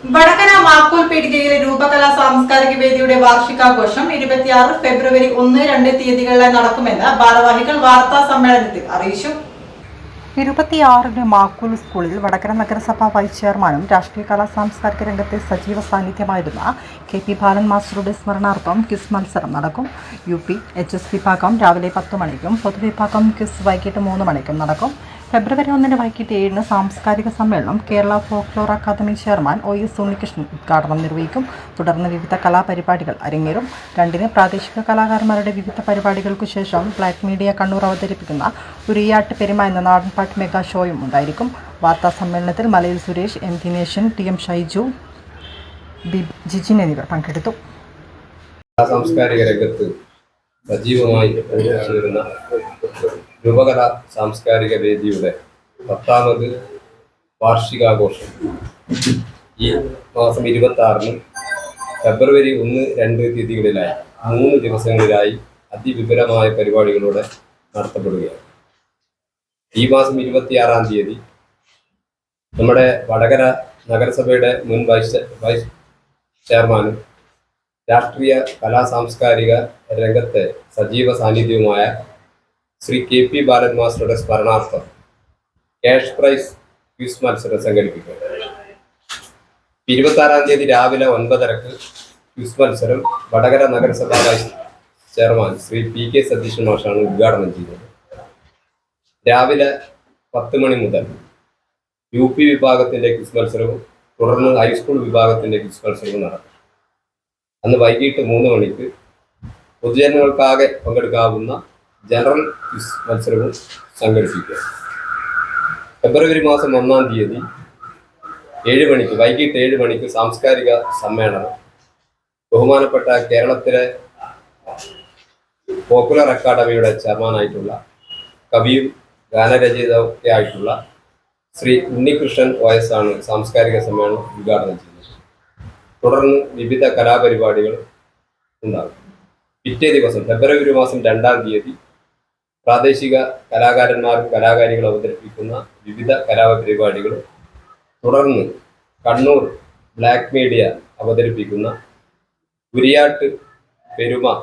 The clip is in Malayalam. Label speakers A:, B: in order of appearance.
A: വടകര മാക്കൂൽ പീടികയിലെ രൂപകലാ സാംസ്കാരിക വേദിയുടെ വാർഷികാഘോഷം 26 ഫെബ്രുവരി 1-2 തീയതികളിലായി നടക്കുമെന്ന് ഭാരവാഹികൾ വാർത്താ സമ്മേളനത്തിൽ അറിയിച്ചു.
B: 26-ന് മാക്കൂൽ സ്കൂളിൽ വടകര നഗരസഭ വൈസ് ചെയർമാനും രാഷ്ട്രീയ കലാ സാംസ്കാരിക രംഗത്തെ സജീവ സാന്നിധ്യമായിരുന്ന KP ബാലൻ മാസ്റ്ററുടെ സ്മരണാർത്ഥം ക്വിസ് മത്സരം നടക്കും. UP HS വിഭാഗം രാവിലെ 10 മണിക്കും പൊതുവിഭാഗം ക്വിസ് വൈകിട്ട് 3 മണിക്കും നടക്കും. ഫെബ്രുവരി 1-ന് വൈകിട്ട് 7-ന് സാംസ്കാരിക സമ്മേളനം Kerala folklore academy chairman OS Unnikrishnan ഉദ്ഘാടനം നിർവഹിക്കും. തുടർന്ന് വിവിധ കലാപരിപാടികൾ അരങ്ങേറും. 2-ന് പ്രാദേശിക കലാകാരന്മാരുടെ വിവിധ പരിപാടികൾക്കു ശേഷം ബ്ലാക്ക് മീഡിയ കണ്ണൂർ അവതരിപ്പിക്കുന്ന ഉരിയാട്ട് പെരുമ എന്ന നാടൻപാട്ട് മെഗാ ഷോയും ഉണ്ടായിരിക്കും. വാർത്താ സമ്മേളനത്തിൽ മലയിൽ സുരേഷ്, M ദിനേശൻ, TM ഷൈജു, ജിജിൻ എന്നിവർ പങ്കെടുത്തു.
C: സാംസ്കാരിക രംഗത്ത് സജീവമായി പ്രവർത്തിച്ചിരുന്ന രൂപകലാ സാംസ്കാരിക വേദിയുടെ 10ാമത് വാർഷികാഘോഷം ഈ മാസം 26-ന് ഫെബ്രുവരി 1-2 തീയതികളിലായി 3 ദിവസങ്ങളിലായി അതിവിപുലമായ പരിപാടികളോടെ നടത്തപ്പെടുകയാണ്. ഈ മാസം 26-ാം തീയതി നമ്മുടെ വടകര നഗരസഭയുടെ മുൻ വൈസ് ചെയർമാനും രാഷ്ട്രീയ കലാ സാംസ്കാരിക രംഗത്തെ സജീവ സാന്നിധ്യവുമായ ശ്രീ KP ബാലൻ മാസ്റ്ററുടെ സ്മരണാർത്ഥം ക്യാഷ് പ്രൈസ് ക്വിസ് മത്സരം സംഘടിപ്പിക്കും. 26-ാം തീയതി രാവിലെ 9:30-ക്ക് ക്വിസ് മത്സരം വടകര നഗരസഭ vice chairman Shri PK Satheesan മാഷാണ് ഉദ്ഘാടനം ചെയ്യുന്നത്. രാവിലെ 10 മണി മുതൽ UP വിഭാഗത്തിന്റെ ക്വിസ് മത്സരവും തുടർന്ന് ഹൈസ്കൂൾ വിഭാഗത്തിന്റെ ക്വിസ് മത്സരവും നടക്കും. അന്ന് വൈകിട്ട് 3 മണിക്ക് പൊതുജനങ്ങൾക്കാകെ പങ്കെടുക്കാവുന്ന ജനറൽ ക്വിസ് മത്സരവും സംഘടിപ്പിക്കുക. ഫെബ്രുവരി മാസം 1-ാം തീയതി 7 മണിക്ക് വൈകിട്ട് 7 മണിക്ക് സാംസ്കാരിക സമ്മേളനം ബഹുമാനപ്പെട്ട കേരളത്തിലെ പോപ്പുലർ അക്കാദമിയുടെ ചെയർമാനായിട്ടുള്ള കവിയും ഗാനരചയിതാവുമായിട്ടുള്ള ശ്രീ ഉണ്ണികൃഷ്ണൻ OS ആണ് സാംസ്കാരിക സമ്മേളനം ഉദ്ഘാടനം ചെയ്യുന്നത്. തുടർന്ന് വിവിധ കലാപരിപാടികൾ ഉണ്ടാകും. പിറ്റേ ദിവസം ഫെബ്രുവരി മാസം 2-ാം തീയതി പ്രാദേശിക കലാകാരന്മാരും കലാകാരികളും അവതരിപ്പിക്കുന്ന വിവിധ കലാപരിപാടികളും തുടർന്ന് കണ്ണൂർ ബ്ലാക്ക് മീഡിയ അവതരിപ്പിക്കുന്ന ഉരിയാട്ട് പെരുമ